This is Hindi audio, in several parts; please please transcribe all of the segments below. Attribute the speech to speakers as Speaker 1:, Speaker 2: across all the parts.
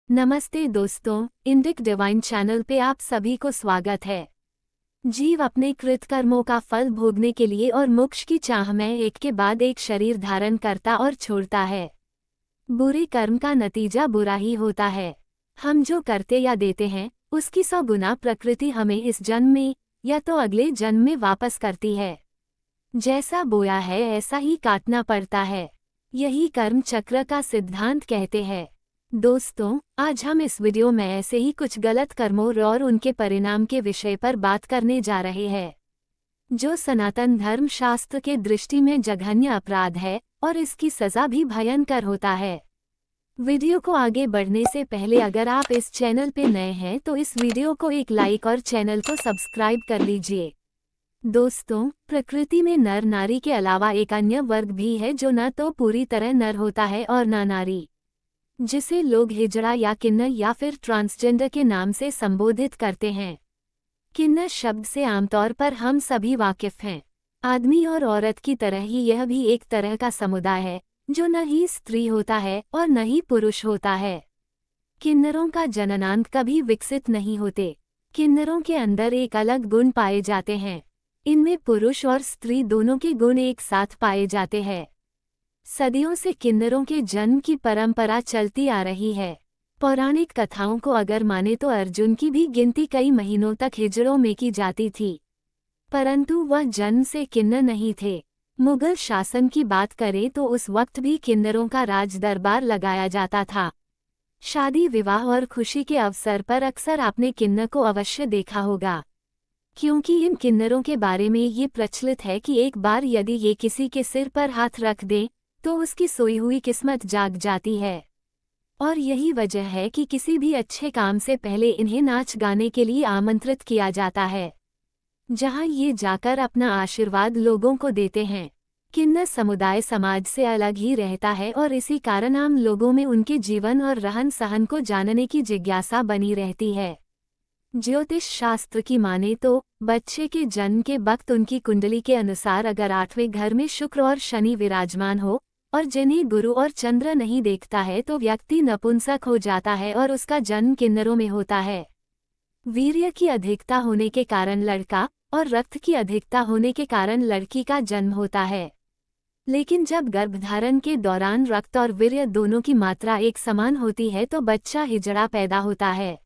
Speaker 1: नमस्ते दोस्तों, इंडिक डिवाइन चैनल पे आप सभी को स्वागत है। जीव अपने कृत कर्मों का फल भोगने के लिए और मोक्ष की चाह में एक के बाद एक शरीर धारण करता और छोड़ता है। बुरे कर्म का नतीजा बुरा ही होता है। हम जो करते या देते हैं उसकी 100 गुना प्रकृति हमें इस जन्म में या तो अगले जन्म में वापस करती है। जैसा बोया है ऐसा ही काटना पड़ता है। यही कर्म चक्र का सिद्धांत कहते हैं। दोस्तों, आज हम इस वीडियो में ऐसे ही कुछ गलत कर्मों और उनके परिणाम के विषय पर बात करने जा रहे हैं, जो सनातन धर्म शास्त्र के दृष्टि में जघन्य अपराध है और इसकी सजा भी भयंकर होता है। वीडियो को आगे बढ़ने से पहले अगर आप इस चैनल पे नए हैं तो इस वीडियो को एक लाइक और चैनल को सब्सक्राइब कर लीजिए। दोस्तों, प्रकृति में नर नारी के अलावा एक अन्य वर्ग भी है जो न तो पूरी तरह नर होता है और न नारी, जिसे लोग हिजड़ा या किन्नर या फिर ट्रांसजेंडर के नाम से संबोधित करते हैं। किन्नर शब्द से आमतौर पर हम सभी वाकिफ हैं। आदमी और औरत की तरह ही यह भी एक तरह का समुदाय है जो न ही स्त्री होता है और न ही पुरुष होता है। किन्नरों का जननांग कभी विकसित नहीं होते। किन्नरों के अंदर एक अलग गुण पाए जाते हैं। इनमें पुरुष और स्त्री दोनों के गुण एक साथ पाए जाते हैं। सदियों से किन्नरों के जन्म की परंपरा चलती आ रही है। पौराणिक कथाओं को अगर माने तो अर्जुन की भी गिनती कई महीनों तक हिजड़ों में की जाती थी, परंतु वह जन्म से किन्नर नहीं थे। मुगल शासन की बात करें तो उस वक्त भी किन्नरों का राज दरबार लगाया जाता था। शादी विवाह और खुशी के अवसर पर अक्सर आपने किन्नर को अवश्य देखा होगा, क्योंकि इन किन्नरों के बारे में ये प्रचलित है कि एक बार यदि ये किसी के सिर पर हाथ रख दें तो उसकी सोई हुई किस्मत जाग जाती है। और यही वजह है कि किसी भी अच्छे काम से पहले इन्हें नाच गाने के लिए आमंत्रित किया जाता है, जहां ये जाकर अपना आशीर्वाद लोगों को देते हैं। किन्नर समुदाय समाज से अलग ही रहता है और इसी कारण आम लोगों में उनके जीवन और रहन सहन को जानने की जिज्ञासा बनी रहती है। ज्योतिष शास्त्र की माने तो बच्चे के जन्म के वक्त उनकी कुंडली के अनुसार अगर 8वें घर में शुक्र और शनि विराजमान हो और जिन्हें गुरु और चंद्र नहीं देखता है तो व्यक्ति नपुंसक हो जाता है और उसका जन्म किन्नरों में होता है। वीर्य की अधिकता होने के कारण लड़का और रक्त की अधिकता होने के कारण लड़की का जन्म होता है। लेकिन जब गर्भधारण के दौरान रक्त और वीर्य दोनों की मात्रा एक समान होती है तो बच्चा हिजड़ा पैदा होता है।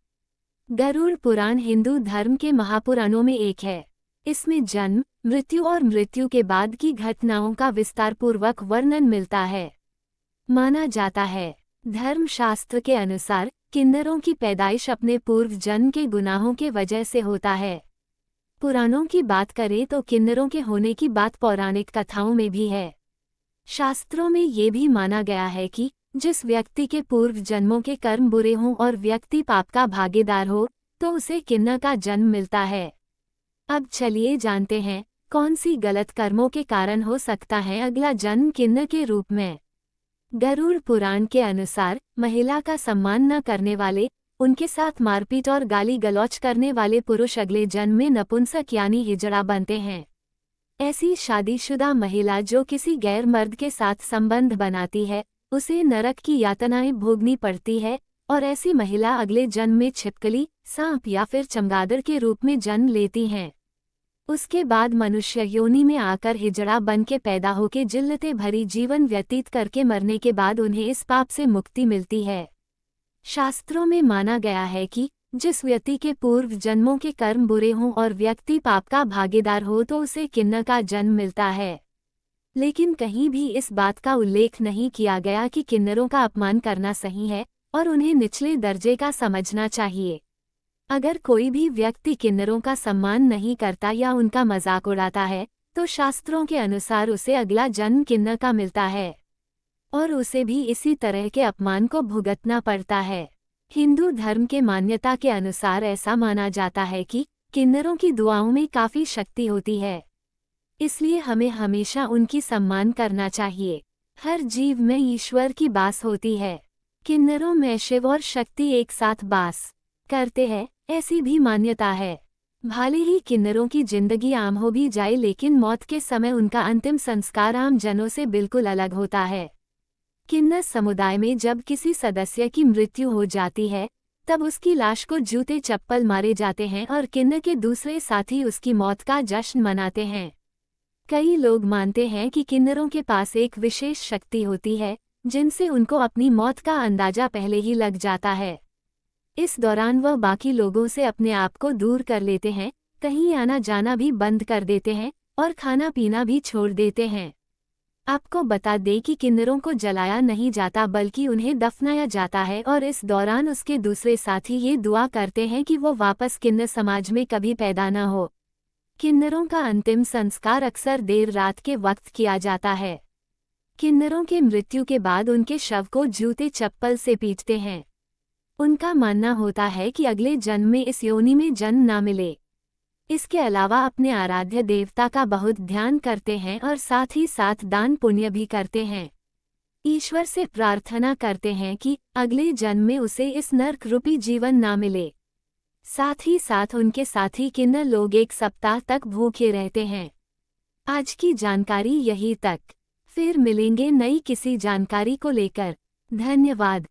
Speaker 1: गरुड़ पुराण हिंदू धर्म के महापुराणों में एक है। इसमें जन्म, मृत्यु और मृत्यु के बाद की घटनाओं का विस्तारपूर्वक वर्णन मिलता है। माना जाता है, धर्मशास्त्र के अनुसार किन्नरों की पैदाइश अपने पूर्व जन्म के गुनाहों के वजह से होता है। पुराणों की बात करें तो किन्नरों के होने की बात पौराणिक कथाओं में भी है। शास्त्रों में ये भी माना गया है कि जिस व्यक्ति के पूर्व जन्मों के कर्म बुरे हों और व्यक्ति पाप का भागीदार हो तो उसे किन्नर का जन्म मिलता है। अब चलिए जानते हैं कौन सी गलत कर्मों के कारण हो सकता है अगला जन्म किन्नर के रूप में। गरुड़ पुराण के अनुसार महिला का सम्मान न करने वाले, उनके साथ मारपीट और गाली गलौच करने वाले पुरुष अगले जन्म में नपुंसक यानी हिजड़ा बनते हैं। ऐसी शादीशुदा महिला जो किसी गैर मर्द के साथ संबंध बनाती है उसे नरक की यातनाएं भोगनी पड़ती है और ऐसी महिला अगले जन्म में छिपकली, सांप या फिर चमगादड़ के रूप में जन्म लेती हैं। उसके बाद मनुष्य योनि में आकर हिजड़ा बन के पैदा होके जिल्लतें भरी जीवन व्यतीत करके मरने के बाद उन्हें इस पाप से मुक्ति मिलती है। शास्त्रों में माना गया है कि जिस व्यक्ति के पूर्व जन्मों के कर्म बुरे हों और व्यक्ति पाप का भागीदार हो तो उसे किन्नर का जन्म मिलता है। लेकिन कहीं भी इस बात का उल्लेख नहीं किया गया कि किन्नरों का अपमान करना सही है और उन्हें निचले दर्जे का समझना चाहिए। अगर कोई भी व्यक्ति किन्नरों का सम्मान नहीं करता या उनका मजाक उड़ाता है तो शास्त्रों के अनुसार उसे अगला जन्म किन्नर का मिलता है और उसे भी इसी तरह के अपमान को भुगतना पड़ता है। हिंदू धर्म के मान्यता के अनुसार ऐसा माना जाता है कि किन्नरों की दुआओं में काफ़ी शक्ति होती है, इसलिए हमें हमेशा उनकी सम्मान करना चाहिए। हर जीव में ईश्वर की बास होती है। किन्नरों में शिव और शक्ति एक साथ बास करते हैं, ऐसी भी मान्यता है। भले ही किन्नरों की जिंदगी आम हो भी जाए लेकिन मौत के समय उनका अंतिम संस्कार आम जनों से बिल्कुल अलग होता है। किन्नर समुदाय में जब किसी सदस्य की मृत्यु हो जाती है, तब उसकी लाश को जूते चप्पल मारे जाते हैं और किन्नर के दूसरे साथी उसकी मौत का जश्न मनाते हैं। कई लोग मानते हैं कि किन्नरों के पास एक विशेष शक्ति होती है, जिनसे उनको अपनी मौत का अंदाजा पहले ही लग जाता है। इस दौरान वह बाकी लोगों से अपने आप को दूर कर लेते हैं, कहीं आना जाना भी बंद कर देते हैं और खाना पीना भी छोड़ देते हैं। आपको बता दें कि किन्नरों को जलाया नहीं जाता बल्कि उन्हें दफनाया जाता है और इस दौरान उसके दूसरे साथी ये दुआ करते हैं कि वो वापस किन्नर समाज में कभी पैदा न हो। किन्नरों का अंतिम संस्कार अक्सर देर रात के वक्त किया जाता है। किन्नरों के मृत्यु के बाद उनके शव को जूते चप्पल से पीटते हैं। उनका मानना होता है कि अगले जन्म में इस योनि में जन्म ना मिले। इसके अलावा अपने आराध्य देवता का बहुत ध्यान करते हैं और साथ ही साथ दान पुण्य भी करते हैं। ईश्वर से प्रार्थना करते हैं कि अगले जन्म में उसे इस नर्क रूपी जीवन ना मिले। साथ ही साथ उनके साथी किन्नर लोग 1 सप्ताह तक भूखे रहते हैं। आज की जानकारी यही तक। फिर मिलेंगे नई किसी जानकारी को लेकर। धन्यवाद।